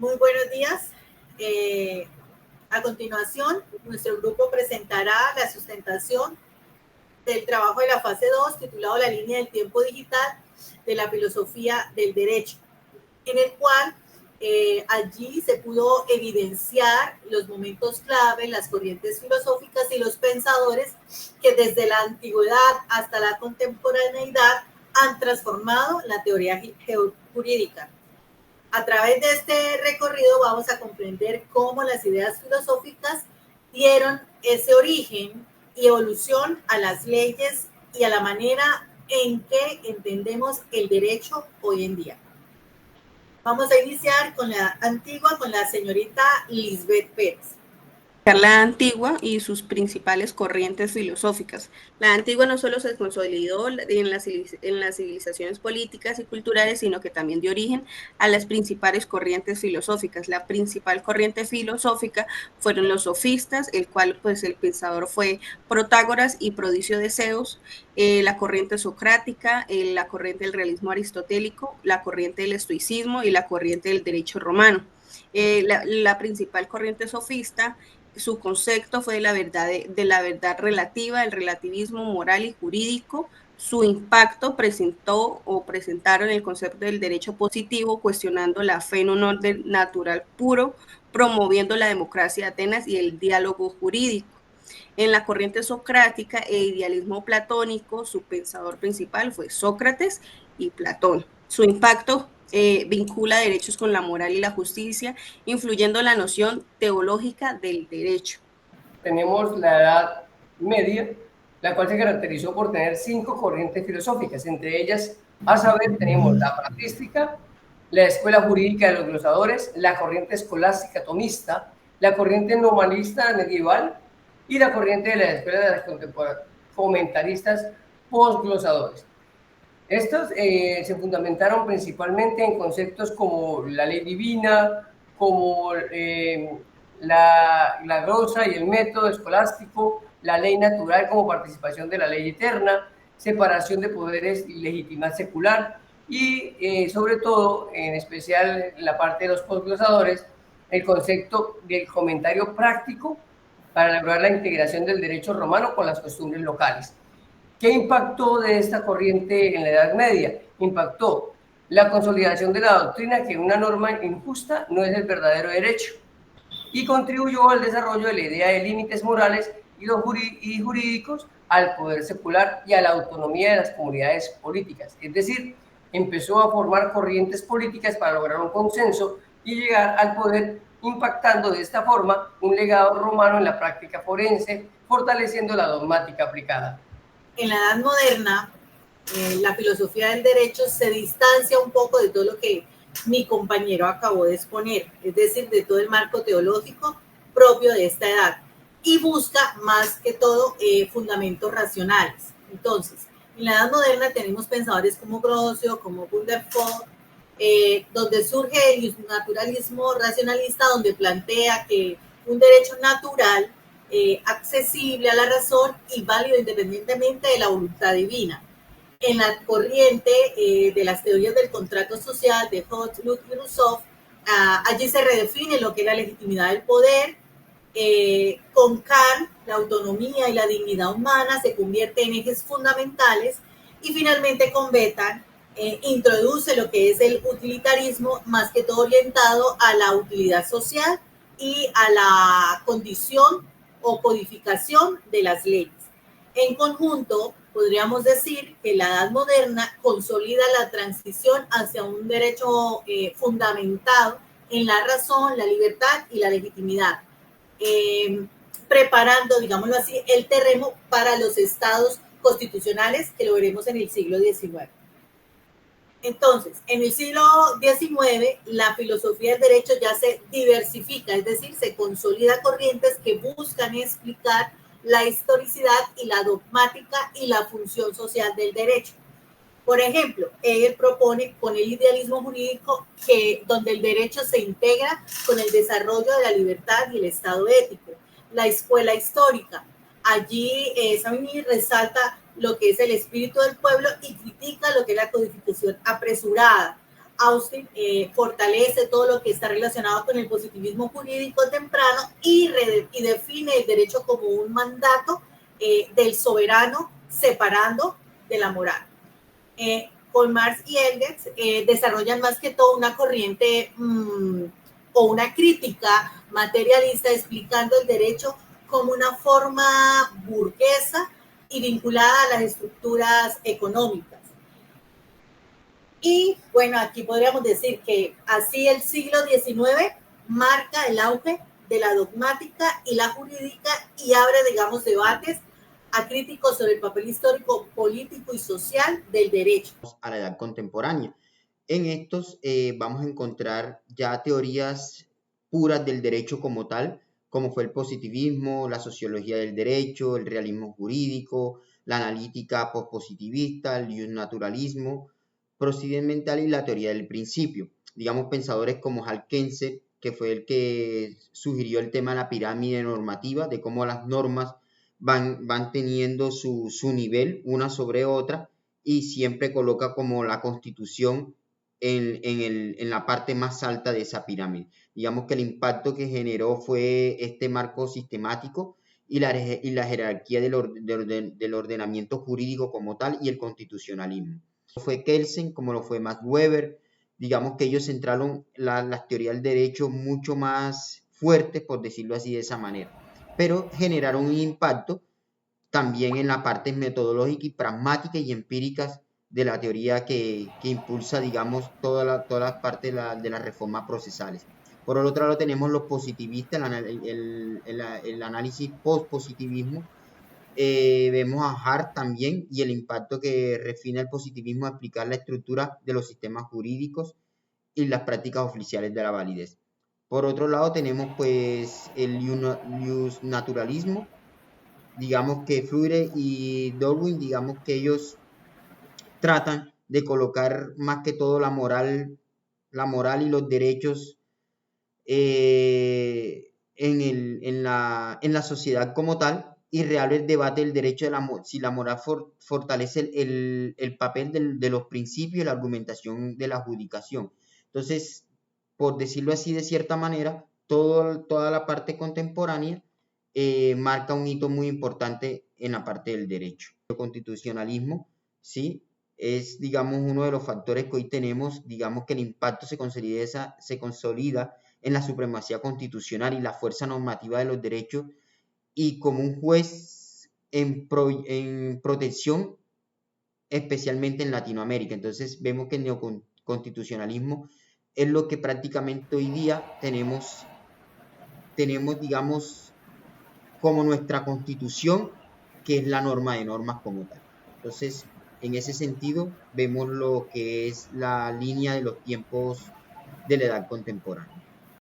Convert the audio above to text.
Muy buenos días. A continuación, nuestro grupo presentará la sustentación del trabajo de la fase 2, titulado La línea del tiempo digital de la filosofía del derecho, en el cual allí se pudo evidenciar los momentos clave, las corrientes filosóficas y los pensadores que desde la antigüedad hasta la contemporaneidad han transformado la teoría jurídica. A través de este recorrido vamos a comprender cómo las ideas filosóficas dieron ese origen y evolución a las leyes y a la manera en que entendemos el derecho hoy en día. Vamos a iniciar con la antigua, con la señorita Lisbeth Pérez. La antigua y sus principales corrientes filosóficas. La antigua no solo se consolidó en las civilizaciones políticas y culturales, sino que también dio origen a las principales corrientes filosóficas. La principal corriente filosófica fueron los sofistas, el cual pues el pensador fue Protágoras y Prodicio de Zeus, la corriente socrática, la corriente del realismo aristotélico, la corriente del estoicismo y la corriente del derecho romano. La principal corriente sofista, su concepto fue de la verdad relativa, el relativismo moral y jurídico. Su impacto presentaron el concepto del derecho positivo, cuestionando la fe en un orden natural puro, promoviendo la democracia de Atenas y el diálogo jurídico. En la corriente socrática e idealismo platónico, su pensador principal fue Sócrates y Platón. Su impacto vincula derechos con la moral y la justicia, influyendo la noción teológica del derecho. Tenemos la Edad Media, la cual se caracterizó por tener 5 corrientes filosóficas. Entre ellas, a saber, tenemos la patrística, la escuela jurídica de los glosadores, la corriente escolástica tomista, la corriente nomalista medieval y la corriente de la escuela de las comentaristas postglosadores. Estos se fundamentaron principalmente en conceptos como la ley divina, como la glosa y el método escolástico, la ley natural como participación de la ley eterna, separación de poderes y legitimidad secular, y sobre todo, en especial en la parte de los postglosadores, el concepto del comentario práctico para lograr la integración del derecho romano con las costumbres locales. ¿Qué impactó de esta corriente en la Edad Media? Impactó la consolidación de la doctrina que una norma injusta no es el verdadero derecho, y contribuyó al desarrollo de la idea de límites morales y jurídicos al poder secular y a la autonomía de las comunidades políticas. Es decir, empezó a formar corrientes políticas para lograr un consenso y llegar al poder, impactando de esta forma un legado romano en la práctica forense, fortaleciendo la dogmática aplicada. En la Edad Moderna, la filosofía del derecho se distancia un poco de todo lo que mi compañero acabó de exponer, es decir, de todo el marco teológico propio de esta edad, y busca más que todo fundamentos racionales. Entonces, en la Edad Moderna tenemos pensadores como Grocio, como Bunderford, donde surge el naturalismo racionalista, donde plantea que un derecho natural, accesible a la razón y válido independientemente de la voluntad divina. En la corriente de las teorías del contrato social de Hobbes, Rousseau, allí se redefine lo que es la legitimidad del poder. Con Kant, la autonomía y la dignidad humana se convierte en ejes fundamentales, y finalmente con Betan introduce lo que es el utilitarismo, más que todo orientado a la utilidad social y a la condición o codificación de las leyes. En conjunto, podríamos decir que la Edad Moderna consolida la transición hacia un derecho fundamentado en la razón, la libertad y la legitimidad, preparando, digámoslo así, el terreno para los estados constitucionales que lo veremos en el siglo XIX. Entonces, en el siglo XIX, la filosofía del derecho ya se diversifica, es decir, se consolida corrientes que buscan explicar la historicidad y la dogmática y la función social del derecho. Por ejemplo, Hegel propone con el idealismo jurídico que donde el derecho se integra con el desarrollo de la libertad y el estado ético. La escuela histórica, allí Savigny resalta lo que es el espíritu del pueblo y critica lo que es la codificación apresurada. Austin fortalece todo lo que está relacionado con el positivismo jurídico temprano y define el derecho como un mandato del soberano separando de la moral. Con Marx y Engels desarrollan más que todo una corriente o una crítica materialista explicando el derecho como una forma burguesa y vinculada a las estructuras económicas. Y bueno, aquí podríamos decir que así el siglo XIX marca el auge de la dogmática y la jurídica y abre, digamos, debates a críticos sobre el papel histórico, político y social del derecho. A la edad contemporánea. En estos vamos a encontrar ya teorías puras del derecho como tal, como fue el positivismo, la sociología del derecho, el realismo jurídico, la analítica pospositivista, el naturalismo procedimental y la teoría del principio. Digamos, pensadores como Hal Kense, que fue el que sugirió el tema de la pirámide normativa, de cómo las normas van teniendo su nivel una sobre otra, y siempre coloca como la Constitución en la parte más alta de esa pirámide. Digamos que el impacto que generó fue este marco sistemático y la jerarquía del ordenamiento jurídico como tal y el constitucionalismo. Fue Kelsen, como lo fue Max Weber. Digamos que ellos centraron las teorías del derecho mucho más fuertes, por decirlo así de esa manera, pero generaron un impacto también en la parte metodológica y pragmática y empíricas de la teoría que impulsa, digamos, todas las partes de las reformas procesales. Por el otro lado tenemos los positivistas, el análisis post-positivismo. Vemos a Hart también y el impacto que refina el positivismo a explicar la estructura de los sistemas jurídicos y las prácticas oficiales de la validez. Por otro lado tenemos pues el naturalismo. Digamos que Freire y Darwin, digamos que ellos tratan de colocar más que todo la moral y los derechos en la sociedad como tal, y real el debate del derecho de si la moral fortalece el papel de los principios y la argumentación de la adjudicación. Entonces, por decirlo así de cierta manera, toda la parte contemporánea marca un hito muy importante en la parte del derecho. El constitucionalismo, ¿sí? Es, digamos, uno de los factores que hoy tenemos, digamos que el impacto se consolida en la supremacía constitucional y la fuerza normativa de los derechos, y como un juez en protección, especialmente en Latinoamérica. Entonces vemos que el neoconstitucionalismo es lo que prácticamente hoy día tenemos, digamos, como nuestra constitución, que es la norma de normas como tal. Entonces, en ese sentido, vemos lo que es la línea de los tiempos de la edad contemporánea.